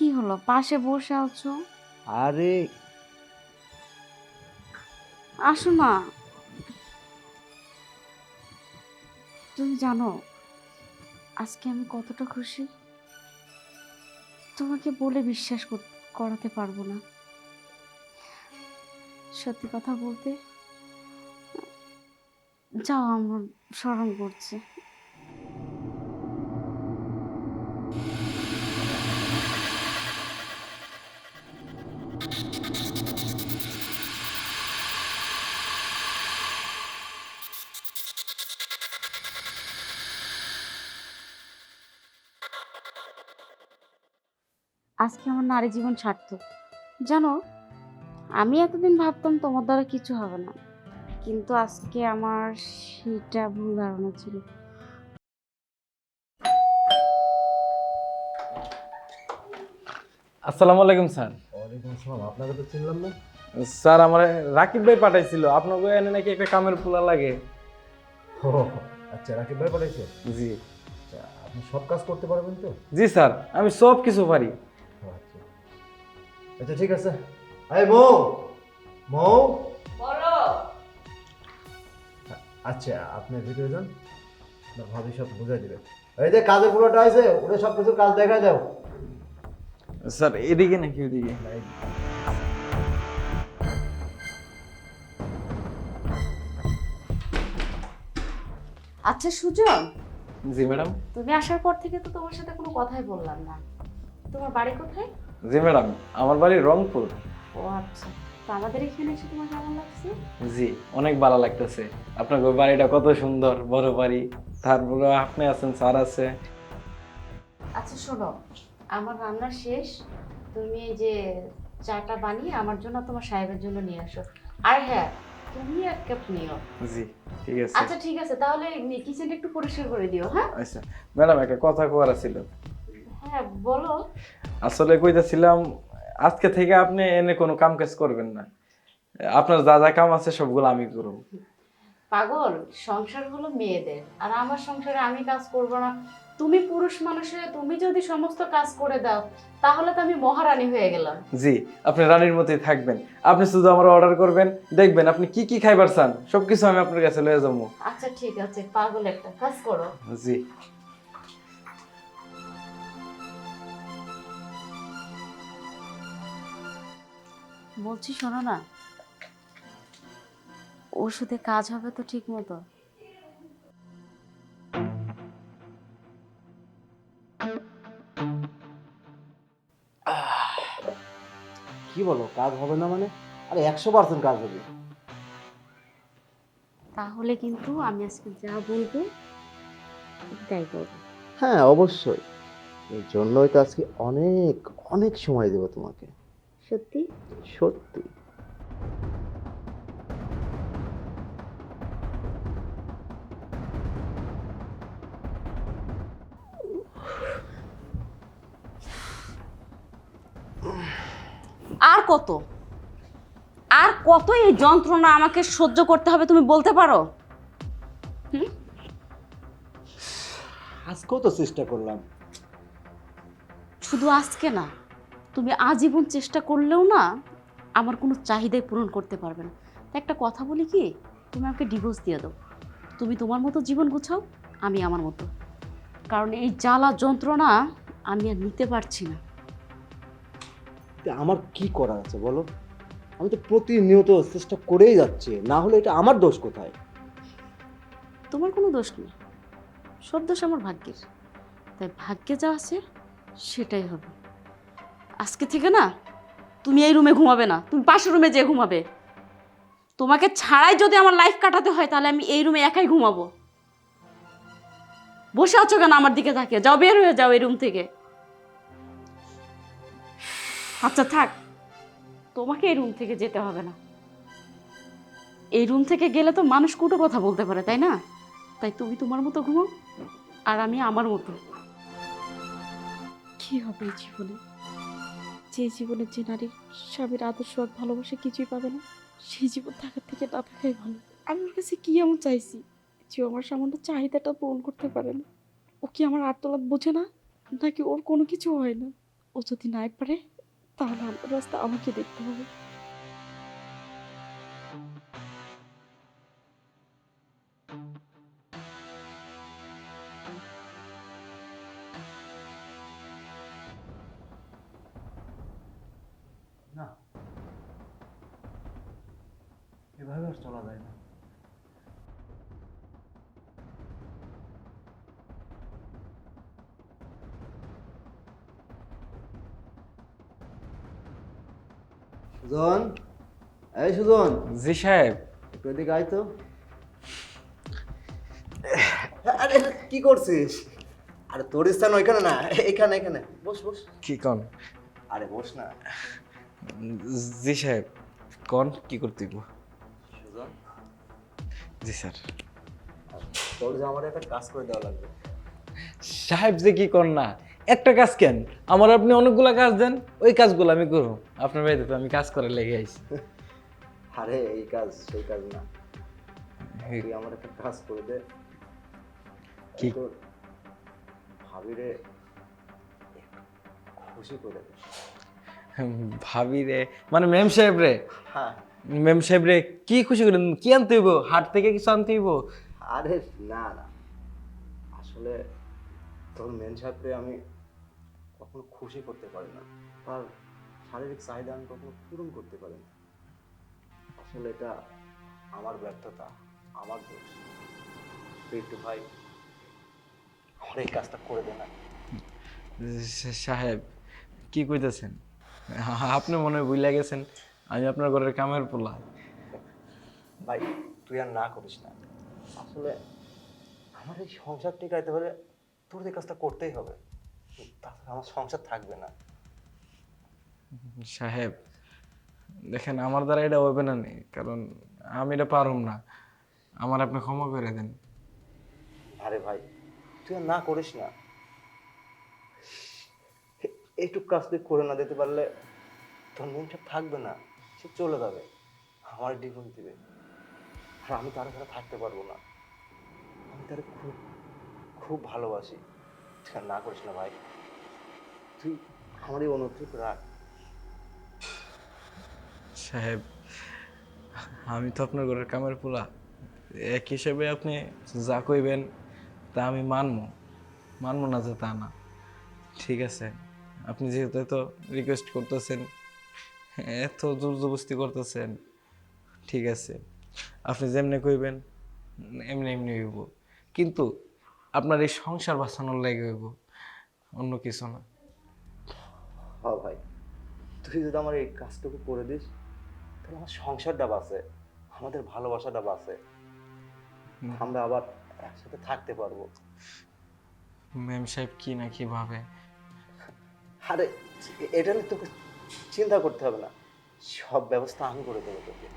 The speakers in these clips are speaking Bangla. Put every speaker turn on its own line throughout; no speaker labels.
কি হলো, পাশে বসে আছো?
আরে
আসো না। তুমি জানো আজকে আমি কতটা খুশি? তোমাকে বলে বিশ্বাস করাতে পারবো না। সত্যি কথা বলতে, যাও, আমার শরম করছে। আজকে আমার নারী জীবন সার্থক। জানো, আমি এতদিন ভাবতাম তোমার দ্বারা কিছু হবে না, কিন্তু আজকে আমার সেটা ভুল ধারণা ছিল।
আসসালামু আলাইকুম স্যার।
ওয়ালাইকুম আসসালাম। আপনাকে তো চিনলাম না।
স্যার আমার রাকিব ভাই পাঠাইছিল আপনাকে এনে নাকি একটা কামের পোলা লাগে।
ও আচ্ছা, রাকিব ভাই পাঠাইছে।
জি
আচ্ছা, আপনি সব কাজ করতে পারবেন তো?
জি স্যার, আমি সব কিছু পারি।
ও, আচ্ছা আচ্ছা, ঠিক আছে। এই মৌ, মৌ,
বলো।
আচ্ছা আপনি ভিতরে যান, আপনার ভাবি সব বুঝাই দিবেন। এই যে কাজের পুরোটা আছে, ওটা সব কিছু কাজ দেখা দাও।
স্যার এদিকে নাকি ওদিকে?
আচ্ছা সুজন,
জি ম্যাডাম।
তুমি আসার পর থেকে তো তোমার সাথে কোনো কথাই বললাম না। তোমার বাড়ি কোথায়?
জি ম্যাডাম, আমার বাড়ি রংপুর।
ও আচ্ছা, তো আমাদের এখানে এসে তোমার কেমন লাগছে?
জি অনেক ভালো লাগতেছে। আপনার বাড়িটা কত সুন্দর, বড় বাড়ি, তারপরে আপনি আছেন, স্যার আছে।
আচ্ছা শোনো, আমার রান্না শেষ। তুমি এই যে চাটা বানিয়ে আমার জন্য তোমার সাহেবের জন্য নিয়ে আসো। আর হ্যাঁ, তুমি এক কাপ নিও।
জি ঠিক আছে।
আচ্ছা ঠিক আছে, তাহলে কিচেনটা একটু পরিষ্কার করে দিও। হ্যাঁ
আচ্ছা ম্যাডাম, একটা কথা কওয়ার ছিল।
হ্যাঁ বলো।
আসলে কইতাছিলাম, আজকে থেকে আপনি এনে কোনো কাম কাজ করবেন না। আপনার যা যা কাম আছে সবগুলো আমি করব।
পাগল, সংসার হলো মেয়েদের, আর আমার সংসারে আমি কাজ করব না? তুমি পুরুষ মানুষ হয়ে তুমি যদি সমস্ত কাজ করে দাও, তাহলে তো আমি মহারানী হয়ে গেলাম।
জি, আপনি রানীর মতোই থাকবেন। আপনি শুধু আমার অর্ডার করবেন, দেখবেন আপনি কি কি খাইবার চান সবকিছু আমি আপনার কাছে লয়ে যাবো।
আচ্ছা ঠিক আছে, পাগল একটা কাজ করো।
জি।
বলছি শোনো না, ওষুধে কাজ হবে তো ঠিক মতো?
কি বলো, কাজ হবে না মানে? আরে 100% কাজ হবে।
তাহলে কিন্তু আমি আজকে যা বলবো তাই করবো।
হ্যাঁ অবশ্যই, এর জন্যই তো আজকে অনেক অনেক সময় দেবো তোমাকে।
সত্যি?
সত্যি।
আর কত, আর কত এই যন্ত্রণা আমাকে সহ্য করতে হবে তুমি বলতে পারো?
আজকেও তো চেষ্টা করলাম।
শুধু আজকে না, তুমি আজীবন চেষ্টা করলেও না আমার কোনো চাহিদাই পূরণ করতে পারবে না। তাই একটা কথা বলি কি, তুমি আমাকে ডিভোর্স দিয়ে দাও। তুমি তোমার মতো জীবন গুছাও, আমি আমার মতো। কারণ এই জ্বালা যন্ত্রণা আমি আর নিতে পারছি না।
তা আমার কি করার আছে বলো? আমি তো প্রতিনিয়ত চেষ্টা করেই যাচ্ছি, না হলে এটা আমার দোষ কোথায়?
তোমার কোনো দোষ নেই, সব দোষ আমার ভাগ্যের। তাই ভাগ্যে যা আছে সেটাই হবে। আজকে থেকে না তুমি এই রুমে ঘুমাবে না, তুমি পাশের রুমে যেয়ে ঘুমাবে। তোমাকে ছাড়াই যদি আমার লাইফ কাটাতে হয় তাহলে আমি এই রুমে একাই ঘুমাবো। বসে আছো কেন আমার দিকে তাকিয়ে? যাও, বের হয়ে যাও এই রুম থেকে। আচ্ছা থাক, তোমাকে এই রুম থেকে যেতে হবে না। এই রুম থেকে গেলে তো মানুষ কটু কথা বলতে পারে, তাই না? তাই তুমি তোমার মতো ঘুমাও, আর আমি আমার মতো। কি হবে এই জীবনে, যে জীবনে যে নারীর স্বামীর আদর্শ আর ভালোবাসা কিছুই পাবে না, সেই জীবন থাকার থেকে না থাকাই ভালো। আমি ওর কাছে কি এমন চাইছি যে ও আমার সামান্য চাহিদাটা পূরণ করতে পারে না? ও কি আমার আর্তনাদ বোঝে না, নাকি ওর কোনো কিছু হয় না? ও যদি নাই পারে তাহলে আমার রাস্তা আমাকে দেখতে হবে।
না, এভাবে আর চলা যায় না। সুজন, এই সুজন,
জি সাহেব।
একটু এদিকে আয় তো। আরে কি করছিস? আরে তোর স্থান ওইখানে না, এখানে এখানে বস বস।
কি কন?
আরে বস না।
জি সাহেব, কন কি করতে গো?
সুজন,
জি স্যার।
তোর যে আমার একটা কাজ করে দেওয়া লাগবে।
সাহেব যে কি কর না, একটা কাজ কেন, আমার আপনি অনেকগুলা কাজ দেন, ওই কাজগুলো আমি করব। আপনার বাড়িতে তো আমি কাজ করে লেগে আইছি।
আরে এই কাজ সেই কাজ না, তুই আমার একটা কাজ করে দে।
কি?
তোর ভাবিরে একটু খুশি করে দে।
ভাবি রে, মানে মেম সাহেব রে?
হ্যাঁ।
মেম সাহেব রে কি খুশি করেন? কি আনতে হইব? হাট থেকে কিছু আনতে হইব?
আরে না না, আসলে তোর মেন সাহেবকে আমি কখনো খুশি করতে পারি না, তার শারীরিক চাহিদা আমি কখনো পূরণ করতে পারি না। আসলে এটা আমার ব্যর্থতা, আমার দোষ। একটু ভাই আমার এই কাজটা করে দে না।
সাহেব কি কইতেছেন? আপনি মনে হয় ভুলে গেছেন আমি আপনার ঘরের কামের পোলা।
ভাই তুই আর না করিস না, আসলে আমার এই সংসার টিকাইতে হলে তোর এই কাজটা করতেই হবে, তাছাড়া আমার সংসার থাকবে না।
সাহেব দেখেন, আমার দ্বারা এটা হবে না নি, কারণ আমি এটা পারুম না। আমার আপনি ক্ষমা করে দেন।
আরে ভাই তুই আর না করিস না, এইটুক কাজ তুই করে না দিতে পারলে তোর মনটা থাকবে না, সে চলে যাবে, আমার ডিভোর্স দিবে, আর আমি তার সাথে থাকতে পারবো না। আমি তার খুব খুব ভালোবাসি, তুই আর না করিস না ভাই, তুই আমার এই অনুরোধ রাখ।
সাহেব আমি তো আপনার ঘরের কামের পোলা, এক হিসেবে আপনি যা কইবেন তা আমি মানবো, মানবো না যে তা না। ঠিক আছে, আপনি যেহেতু এত রিকোয়েস্ট করতেছেন, এত জোর জবরদস্তি করতেছেন, ঠিক আছে আপনি যেমনি কইবেন এমনি এমনি হইব, কিন্তু আপনার এই সংসার বাঁচানোর লেগে হইব, অন্য কিছু না।
হ্যাঁ ভাই, তুই যদি আমার এই কাজটুকু করে দিস তাহলে আমার সংসারটা বাঁচে, আমাদের ভালোবাসাটা বাঁচে, আমরা আবার একসাথে থাকতে পারবো।
ম্যাম সাহেব কি না কি ভাবে?
আরে এটা নিয়ে তোকে চিন্তা করতে হবে না, সব ব্যবস্থা আমি করে দেবো তোকে।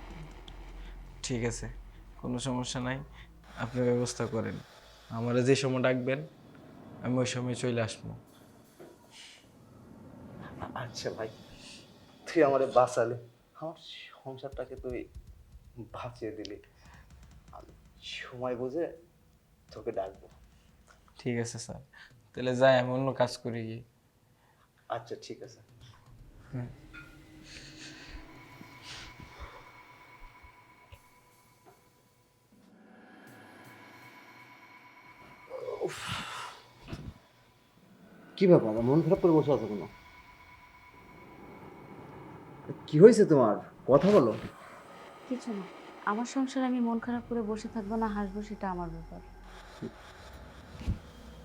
ঠিক আছে, কোনো সমস্যা নাই, আপনি ব্যবস্থা করেন, আমারা যে সময় ডাকবেন আমি ওই সময় চলে আসবো।
আচ্ছা ভাই, তুই আমারে বাঁচালি, আমার সংসারটাকে তুই বাঁচিয়ে দিলি, আমি সময় বুঝে তোকে ডাকবো।
ঠিক আছে স্যার, তাহলে যাই, আমি অন্য কাজ করি গিয়ে।
আচ্ছা ঠিক আছে। কি ব্যাপার, মন খারাপ করে বসে আছো কেন? কি হয়েছে তোমার, কথা বলো।
কিছু না, আমার সংসারে আমি মন খারাপ করে বসে থাকবো না হাসবো সেটা আমার ব্যাপার।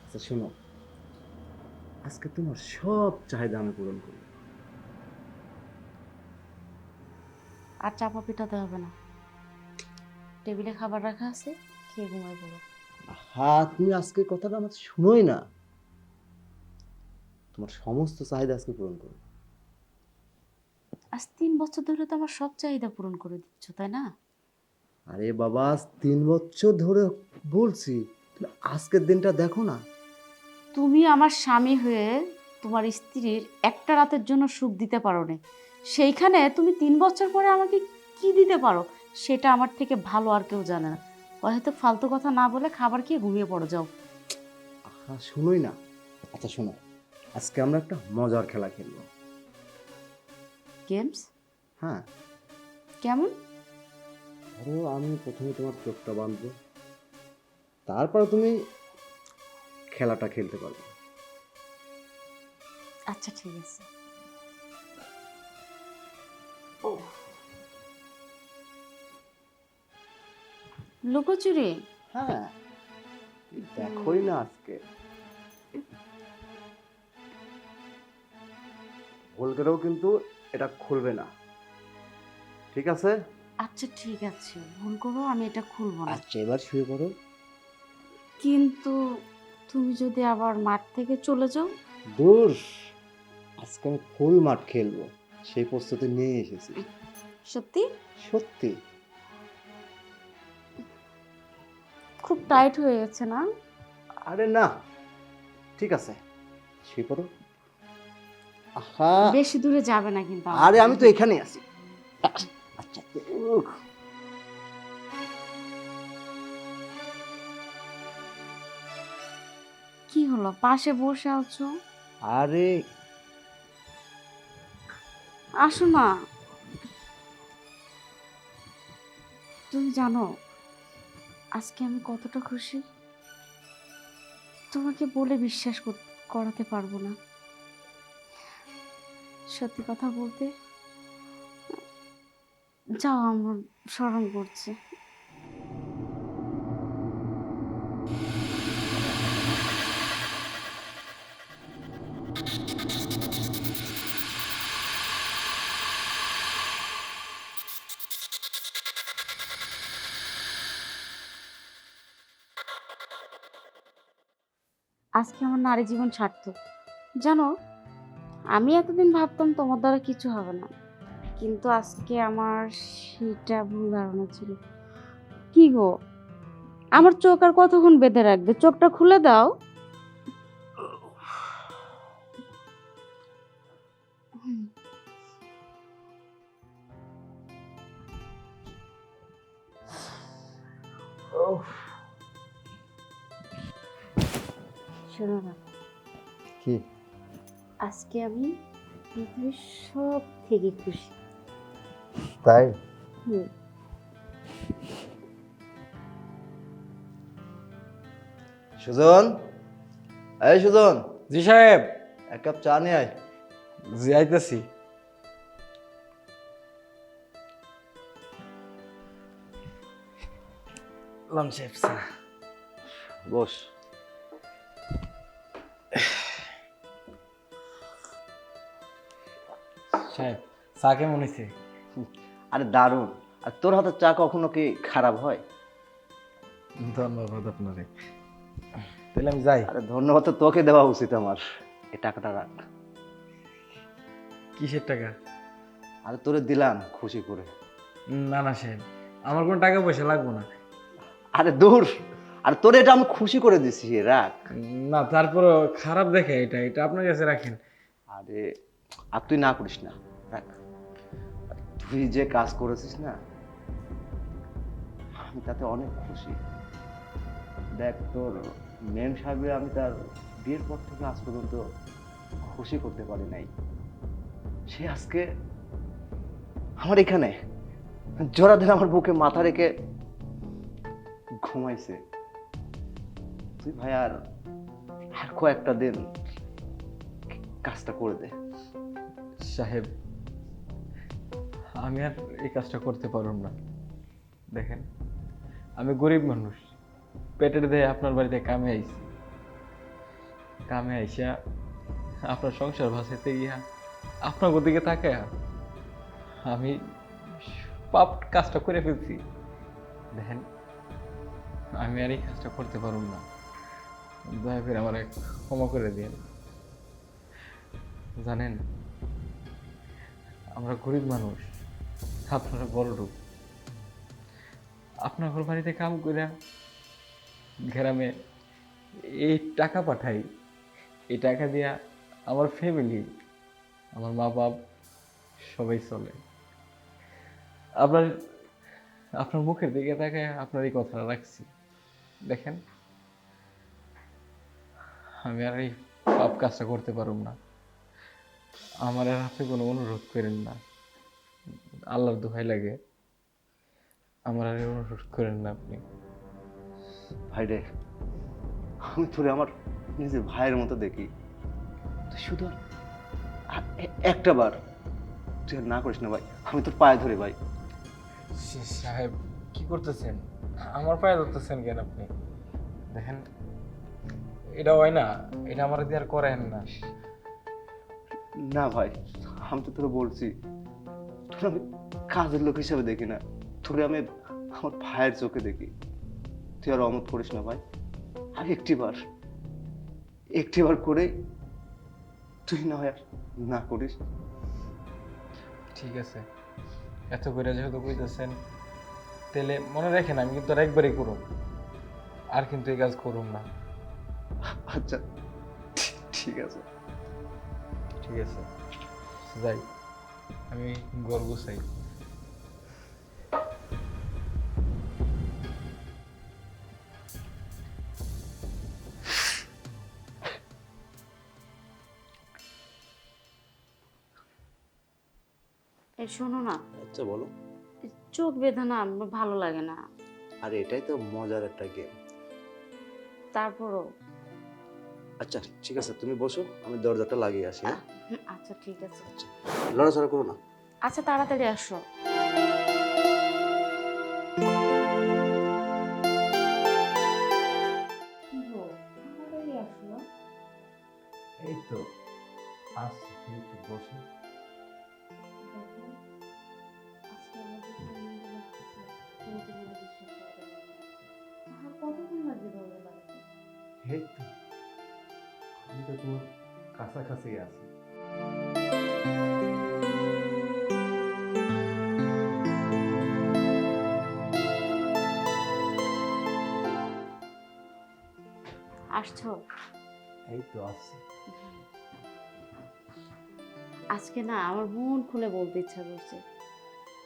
আচ্ছা শোনো, আজকে তোমার সব চাহিদা আমি পূরণ করব।
আর চাপা পিঠাতে হবে না, টেবিলে খাবার রাখা আছে, খেয়ে ঘুমায় পড়ো।
হ্যাঁ, তুমি আজকে কথাটা আমার শুনোই না, তোমার সমস্ত চাহিদা আজকে পূরণ করবো।
আজ 3 বছর ধরে তো আমার সব চাহিদা পূরণ করে দিচ্ছ, তাই না?
আরে বাবা, 3 বছর ধরে বলছি, তুমি আজকের দিনটা দেখো না।
তুমি আমার স্বামী হয়ে তোমার স্ত্রীর একটা রাতের জন্য সুখ দিতে পারো না, সেইখানে তুমি 3 বছর পরে আমাকে কি দিতে পারো সেটা আমার থেকে ভালো আর কেউ জানে না। হয়তো ফালতু কথা না বলে খাবার খেয়ে ঘুমিয়ে পড়ো, যাও।
হ্যাঁ শুনোই না। আচ্ছা শোনো, আজকে আমরা একটা মজার খেলা খেলবো।
গেমস?
হ্যাঁ,
কেমন?
ধরো আমি প্রথমে তোমার চোখটা বাঁধবো, তারপরে তুমি খেলাটা খেলতে পারবে।
আচ্ছা ঠিক আছে। লুকোচুরি?
হ্যাঁ, দেখোই না আজকে ভুল করেও কিন্তু এটা খুলবে না, ঠিক আছে?
আচ্ছা ঠিক আছে, ভুল করো, আমি এটা খুলবো না।
আচ্ছা, এবার শুয়ে পড়ো।
কিন্তু তুমি যদি আবার মাঠ থেকে চলে যাও?
দূর, আজকে আমি ফুল মাঠ খেলবো, সেই প্রস্তুতি নিয়ে এসেছি।
সত্যি?
সত্যি।
খুব টাইট হয়ে গেছে না?
আরে না, ঠিক আছে, শুয়ে পড়ো। আহা,
বেশি দূরে যাবে না কিন্তু আমার
আরে
থেকে।
আমি তো এখানেই আছি। আচ্ছা, উহ,
কি হলো, পাশে বসে আছো?
আরে
আসো না। তুমি জানো আজকে আমি কতটা খুশি? তোমাকে বলে বিশ্বাস করাতে পারবো না। সত্যি কথা বলতে, যাও, আমার স্মরণ করছে। আজকে আমার নারী জীবন সার্থক। জানো, আমি এতদিন ভাবতাম তোমার দ্বারা কিছু হবে না, কিন্তু আজকে আমার সেটা ভুল ধারণা ছিল। কি গো, আমার চোখ আর কতক্ষণ বেঁধে রাখবে? চোখটা খুলে দাও। হুম, শোনো না,
কি?
আজকে আমি পৃথিবীর সব থেকে খুশি।
তাই?
হুম।
সুজন, এই সুজন,
জি সাহেব।
এক কাপ চা নিয়ে আয়।
জি আইতেছি। লাম সাহেব স্যার।
বস।
সাহেব চা কেমন হয়েছে?
আরে দারুণ। আর তোর হাতের চা কখনো কি খারাপ হয়?
ধন্যবাদ আপনারে। তাহলে আমি যাই।
আরে ধন্যবাদ তো তোকে দেওয়া উচিত আমার। এই টাকাটা রাখ।
কিসের টাকা?
আরে তোরে দিলাম খুশি করে।
না না সাহেব, আমার কোনো টাকা পয়সা লাগবে না।
আরে দূর, আর তোরে এটা আমি খুশি করে দিছি, রাখ।
না তারপর খারাপ দেখে, এটা এটা আপনার কাছে রাখেন।
আরে আর তুই না করিস না, রাখ। আর তুই যে কাজ করেছিস না, আমি তাতে অনেক খুশি। দেখ, তোর মেম সাহেবের আমি তার বিয়ের পর থেকে আজ পর্যন্ত খুশি করতে পারি নাই। সে আজকে আমার এখানে জোড়া দিন আমার বুকে মাথা রেখে ঘুমাইছে। তুই ভাই আর আর কয়েকটা দিন কাজটা করে দে।
সাহেব, আমি আর এই কাজটা করতে পারব না। দেখেন, আমি গরিব মানুষ, পেটের দেহে আপনার বাড়িতে কামে আইছি। কামে আইসা আপনার সংসার ভাসাইতে গিয়া আপনার দিকে তাকায় আমি পাপ কাজটা করে ফেলছি। দেখেন, আমি আর এই কাজটা করতে পারব না। দয়া করে আমার ক্ষমা করে দিন। জানেন, আমরা গরিব মানুষ, আপনারা বড় লোক। আপনার ঘর বাড়িতে কাম করে গ্রামে এই টাকা পাঠাই। এই টাকা দিয়া আমার ফ্যামিলি, আমার মা বাপ সবাই চলে। আপনার আপনার মুখের দিকে তাকায় আপনার এই কথাটা রাখছি। দেখেন, আমি আর এই পাপ কাজটা করতে পারুম না। আমার আর আপনি কোনো অনুরোধ করেন না, আল্লাহর দোহাই লাগে, আমার আর অনুরোধ করেন না আপনি।
ভাই রে, আমি তোরে আমার নিজের ভাইয়ের মতো দেখি। তুই শুধু একটা বার তুই আর না করিস না ভাই, আমি তোর পায়ে ধরে ভাই।
সাহেব কি করতেছেন? আমার পায়ে ধরতেছেন কেন আপনি? দেখেন, এটা হয় না, এটা আমার দিয়ে আর করেন না।
না ভাই, আমি তো তোরা বলছি, তোর আমি কাজের লোক হিসাবে দেখি না, তোরে আমি আমার ভাইয়ের চোখে দেখি। তুই আর অমত করিস না ভাই, আর একটিবার করে তুই না হয় আর না করিস।
ঠিক আছে, এত করে যেহেতু কইতেছেন, তাহলে মনে রাখেন আমি কিন্তু আর একবারই করুম, আর কিন্তু এই কাজ করুম না।
আচ্ছা ঠিক আছে।
ঠিক আছে, যাই, আমি ঘর গুছাই।
এই শোনো না,
আচ্ছা বলো।
এই চোখ বেঁধে না আমার ভালো লাগে না।
আর এটাই তো মজার একটা গেম।
তারপরও
আচ্ছা ঠিক আছে, তুমি বসো, আমি দরজাটা লাগিয়ে আসি। হ্যাঁ
আচ্ছা ঠিক আছে।
লড়াচড়া করো না।
আচ্ছা তাড়াতাড়ি আসো।
এই তো আসছি, একটু বসে। এই তো, আমি তো তোমার কাছাকাছি আছি।
আসছো?
এই তো আসছি।
আজকে না আমার মন খুলে বলতে ইচ্ছা করছে,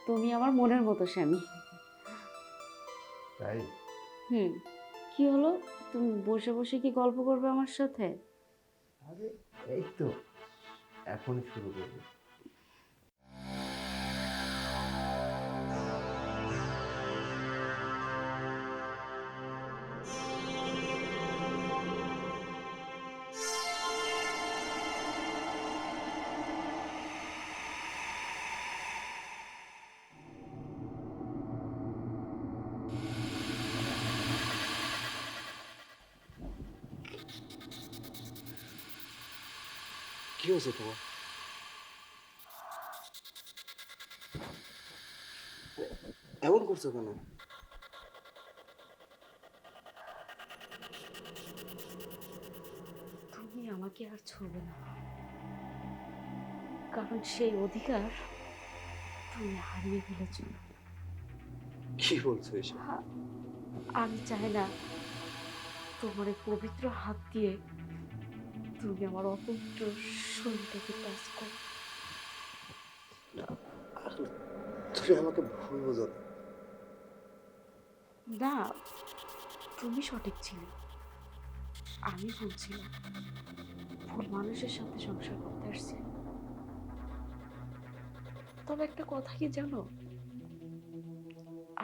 তুমি আমার মনের মতো স্বামী।
তাই?
হুম। কি হলো, তুমি বসে বসে কি গল্প করবে আমার সাথে?
আরে এই তো এখনই শুরু করবো।
কি হয়েছে তোমার? এমন করছো কেন?
তুমি আমাকে আর ছুঁবে না, কারণ সেই অধিকার তুমি হারিয়ে ফেলেছো।
কি বলছো এসব?
আমি চাই না তোমার এই পবিত্র হাত দিয়ে তুমি আমার অপবিত্র শরীরটাকে টাচ করো।
আসলে তুমি আমাকে ভুল বোঝো না।
না, তুমি সঠিক ছিলে, আমি ভুল ছিলাম। ভুল মানুষের সাথে সংসার করতে আসছি। তবে একটা কথা কি জানো,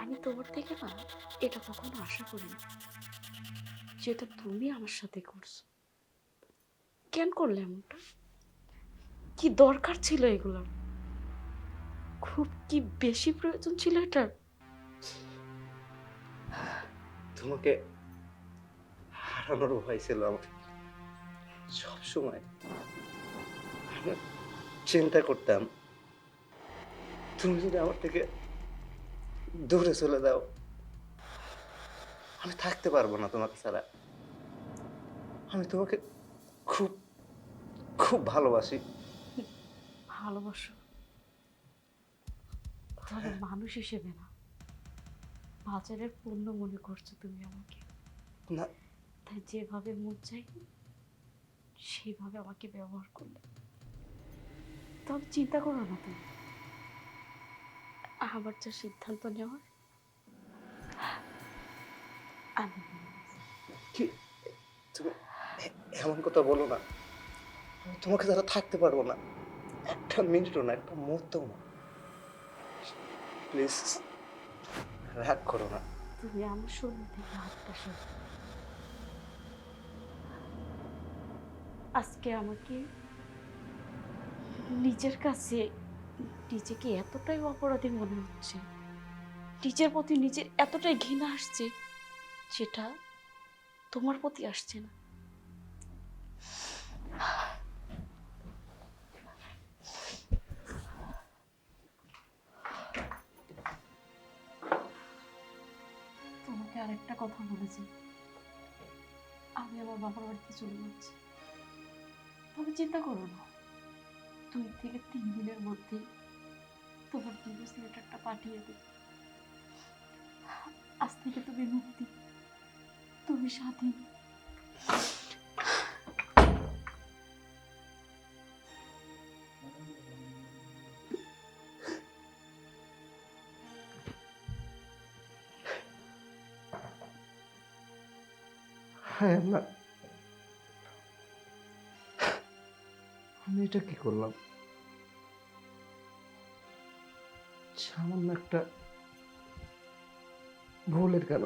আমি তোমার থেকে না এটা কখনো আশা করিনি, যেটা তুমি আমার সাথে করছো। কেন করলে এমনটা? কি দরকার ছিল এগুলোর? খুব কি বেশি প্রয়োজন ছিল এটার?
তোমাকে হারানোর ভয় ছিল আমার সব সময়। আমি চিন্তা করতাম, তুমি যদি আমার থেকে দূরে চলে যাও, আমি থাকতে পারবো না তোমাকে ছাড়া। আমি তোমাকে খুব খুব ভালোবাসি।
ভালোবাসো, তবে মানুষ হিসেবে না, বাজারের পণ্য মনে করছো তুমি আমাকে।
না,
তাই যেভাবে মন চাই সেইভাবে আমাকে ব্যবহার করলে। তবে চিন্তা করো না তুমি, আমার যা সিদ্ধান্ত নেওয়ার আমি নিয়ে নিয়েছি।
কি তুমি এমন কথা বলো না। আমি তোমাকে ছাড়া থাকতে পারবো না, একটা মিনিটও না, একটা মুহূর্তও না। প্লিজ রাগ করো না।
তুমি আমার শরীর থেকে হাতটা সরাও। আজকে আমাকে নিজের কাছে নিজেকে এতটাই অপরাধী মনে হচ্ছে, নিজের প্রতি নিজের এতটাই ঘৃণা আসছে, যেটা তোমার প্রতি আসছে না। তোমাকে আরেকটা কথা বলেছি, আমি আমার বাবার বাড়িতে চলে যাচ্ছি। তুমি চিন্তা করো না, 2 থেকে 3 দিনের মধ্যে তোমার ডিভোর্স লেটারটা পাঠিয়ে দেব। আজ থেকে তুমি মুক্তি, তুমি স্বাধীন।
হ্যাঁ না, আমি এটা কি করলাম? সামান্য একটা ভুলের কেন